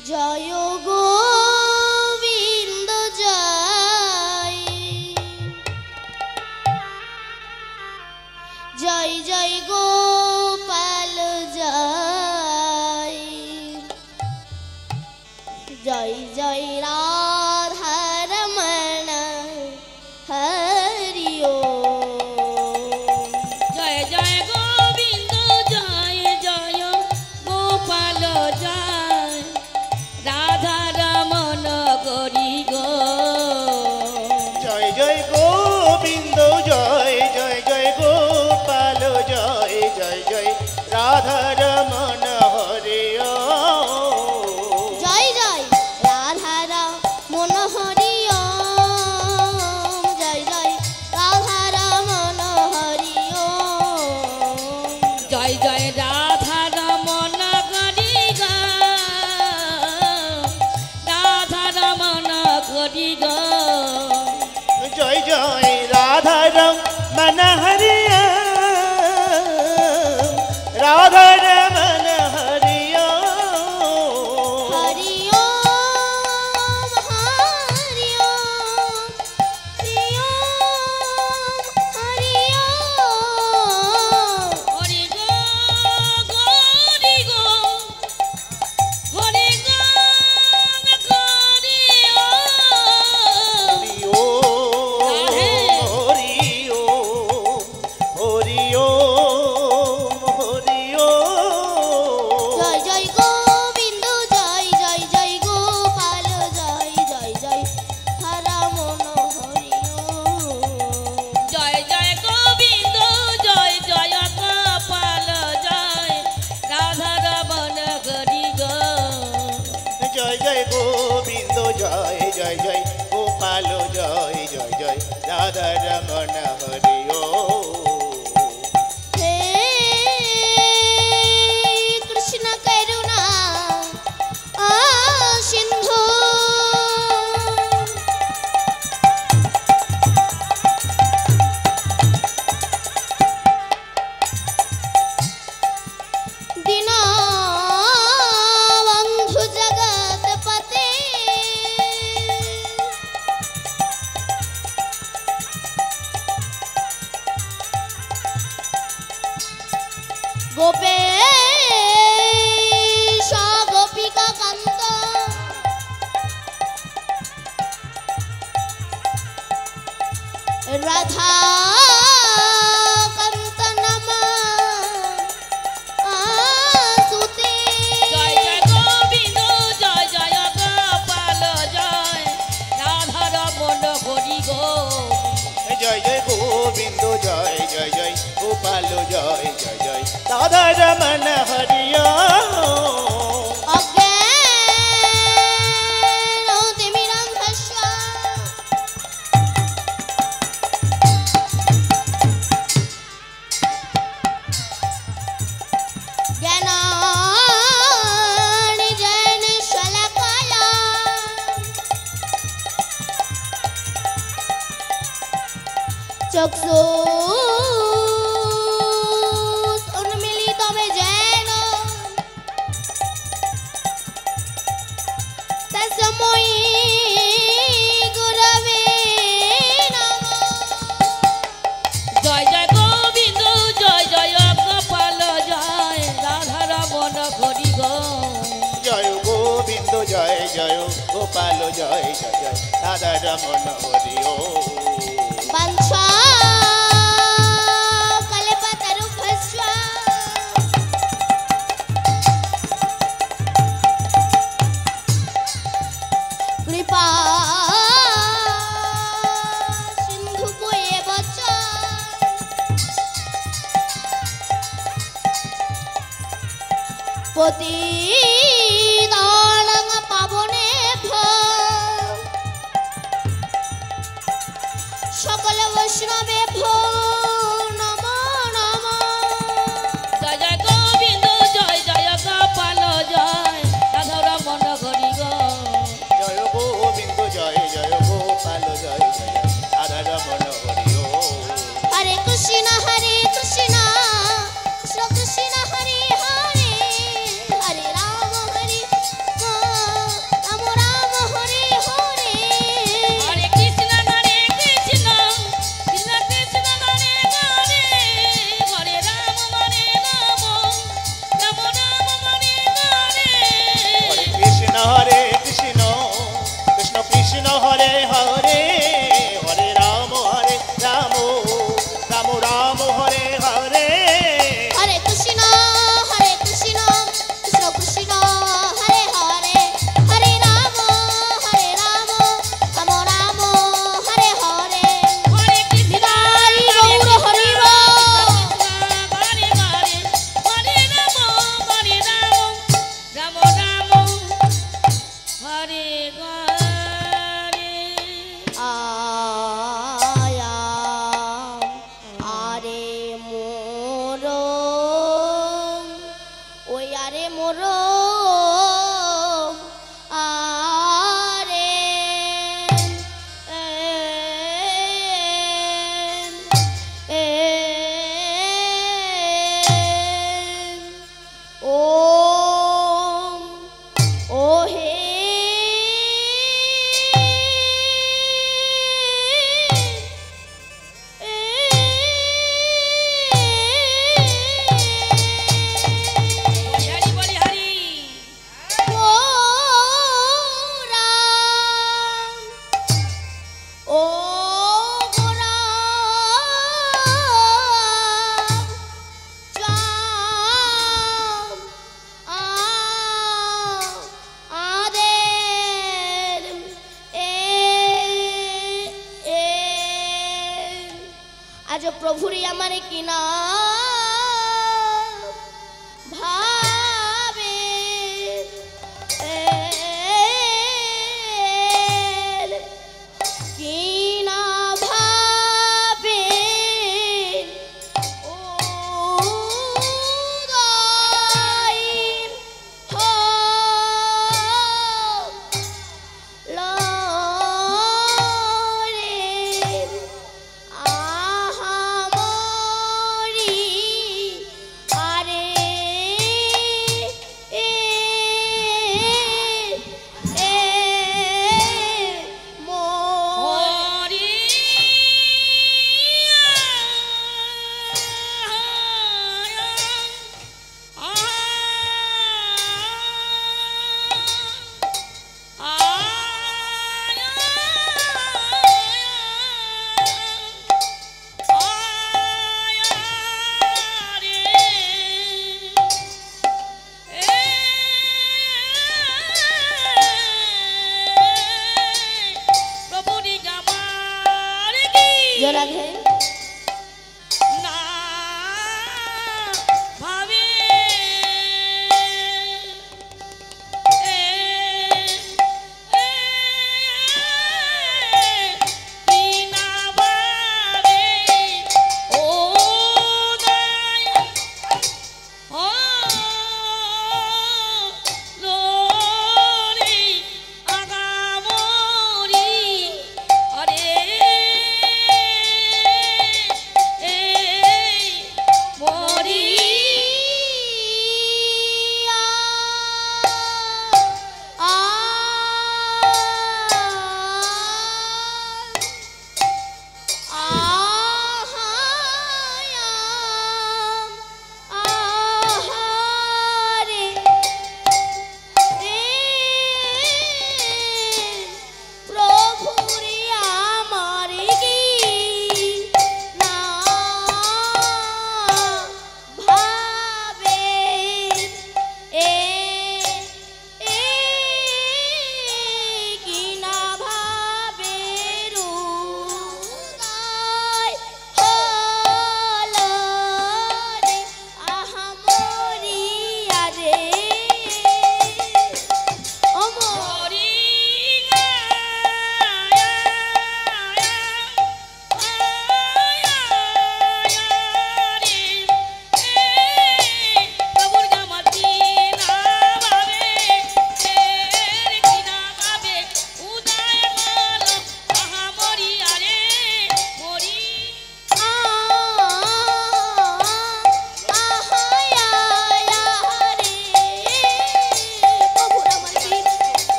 জয় গোবিন্দ জয় জয় জয় গোপাল জয় জয় জয় রাধা রমণ হরি ওম জয় জয় গোবিন্দ জয় জয় গোপাল জয় রাধা রমণ হরি গো জয় জয় গোবিন্দ জয় জয় জয় গোপাল জয় জয় জয় রাধা রমণ হরি ওম জয় জয় রাধা রমণ হরি ওম জয় জয় রাধা রমণ হরি ওম জয় জয় রাধা রমণ হরি গো রাধা রমণ হরি গো জয় জয় রাধা রমণ হরি ওম রাধা রমণ হরি ওম হরি ওম হরি ওম হরি ওম হরি ওম হরি গো হরি গো হরি গো হরি হরি ও ওম হরি ওম হরি ওম জয় জয় গোবিন্দ জয় জয় জয় গোপাল জয় জয় জয় রমণ হরি ওম জয় জয় গোবিন্দ জয় জয় গোপাল জয় রাধা রমণ হরি গো জয় জয় গোবিন্দ জয় জয় জয় গোপাল জয় জয় জয় রাধা রমণ হরি ওম হে কৃষ্ণ করুণা সিন্ধু দীনবন্ধু জগৎপতে গোপেশ গোপিকা কান্ত রাধা কান্ত নমস্তুতে জয় জয় গোবিন্দ জয় জয় গোপাল জয় রাধা রমণ হরি গো জয় জয় গোবিন্দ জয় জয় জয় গোপাল জয় জয় জয় রাধা রমণ হরি ওম অজ্ঞান তিমিরান্ধস্য জ্ঞানাঞ্জন শলাকায়া চক্ষু উন্মিলিত যেন তস্मै গুরবে নমঃ জয় জয় গোবিন্দ জয় জয় গোপাল জয় রাধা রমণ হরি গো জয় গোবিন্দ জয় জয় গোপাল জয় জয় জয় রাধা রমণ হরি ওম বাঞ্ছা কল্পতরুভ্যশ্চ কৃপা সিন্ধুভ্যেব চ পতিতানাং পাবনেভ্যো সকল আজ প্রভুরে আমার কিনা ভাবে কিনা ভাবে ও গাই হো লরে আহামরি আরে এ এ মোর হরি জয় রাধে না ভাবে কি না ভাবে ও নাই ও লোরি আগামরি আরে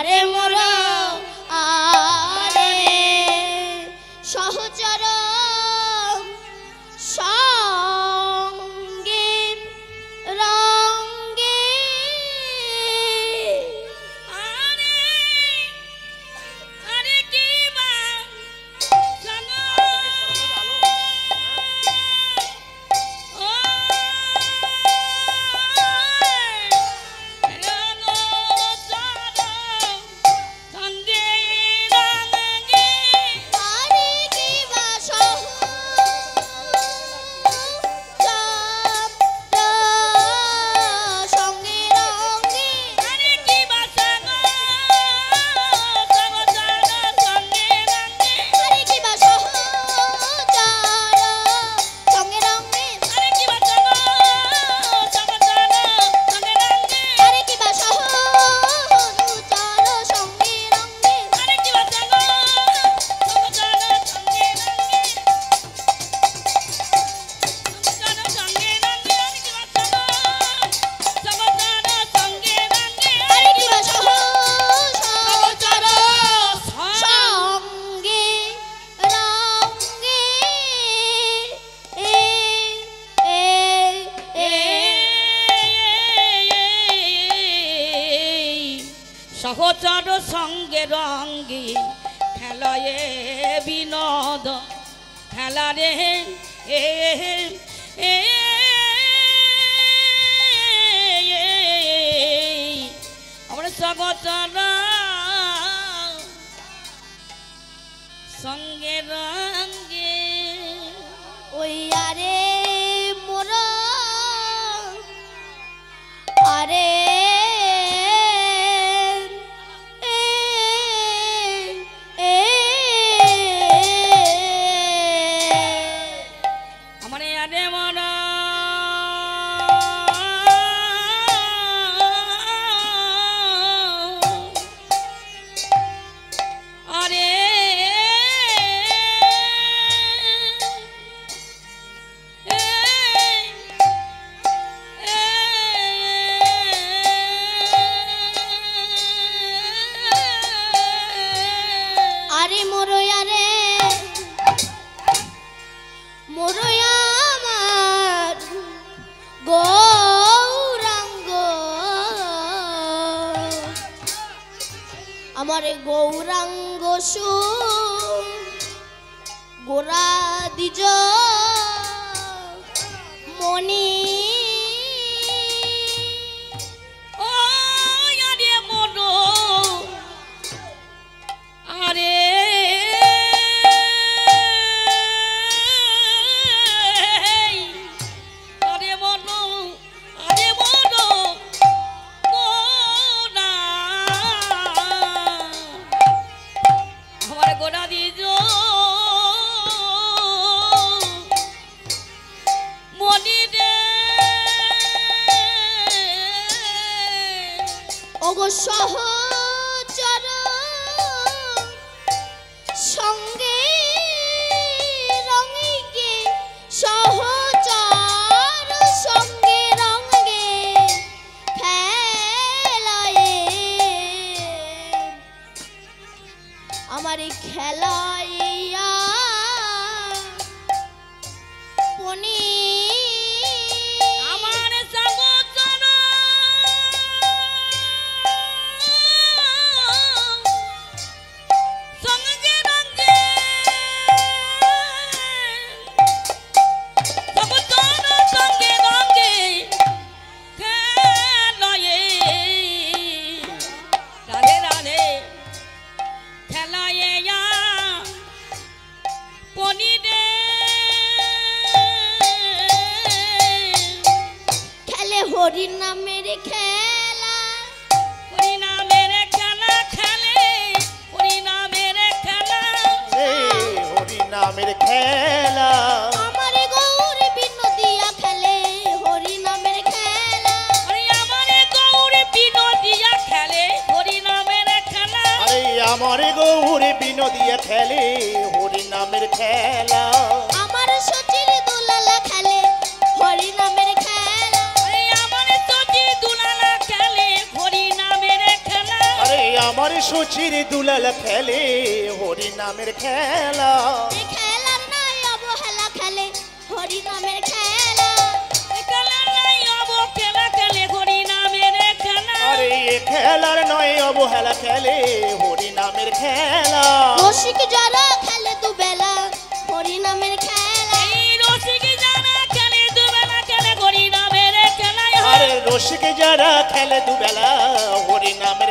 আরে মোর আরে সহচর সঙ্গে রঙ্গে আরে আরে কি বা জানো ও রাগো জানো সঙ্গে রঙ্গে আরে কি বা সঙ্গে রঙ্গে আরে কি বা জানো জানো জানো সঙ্গে রঙ্গে আরে কি বা সহচর সঙ্গে রঙ্গে আরে কি বা জানো জানো জানো সঙ্গে রঙ্গে আরে কি বা সহচর সঙ্গে রঙ্গে আরে কি বা জানো জানো জানো সঙ্গে রঙ্গে জানো সঙ্গে রঙ্গে আরে কি বা জানো জানো জানো সঙ্গে রঙ্গে আরে কি বা সহচর সঙ্গে রঙ্গে সহচর সঙ্গে রঙ্গে খেলায় বিনোদ খেলা রে এ এ আমরা সহচর সঙ্গে রঙ্গে ওই আরে মোর আরে আমার আরে মরা আরে আরে মোরই আরে মোরই আমার গৌরাঙ্গ আমার এই গৌরাঙ্গ সু গোরা দিজ মনি ও আরে মনো আরে আরে মনো গোনা আমার গোনা দিজ মনি রে ওগো সহচর সঙ্গে রঙে সহচর সঙ্গে রঙে খেলায় আমার এই খেলাইয়া পনি আমার সহচর সঙ্গে রঙ্গে সহচর সঙ্গে রঙ্গে খেলায়ে রাধে রাধে খেলায়ে পনি রে খেলে হরি নামের খেলা হরি নামের খেলা খেলে হরি নামের খেলা হরি নামের খেলা আমার গৌর বিনোদিয়া খেলে হরি নামের খেলা হরি আমার গৌর বিনোদিয়া খেলে হরি নামের খেলা আরে আমার গৌর বিনোদিয়া খেলে হরি নামের খেলা আমার সচির দুলালা খেলে হরি নামের খেলা আরে আমার সজি দুলালা খেলে হরি নামের খেলা আরে আমার সচির দুলাল খেলে হরি নামের খেলা এই খেলার নাই অবহেলা খেলে হরি নামের খেলা খেলা নাই অবহেলা খেলে হরি নামের খেলা আরে এ খেলার নয় অবহেলা খেলে হরি নামের খেলা রসিক যারা খেলে দুবেলা হরি নামের খেলা এই রসিক যারা খেলে দুবেলা খেলে হরি নামের খেলা আরে রসিক যারা খেলে দুবেলা হরি নামের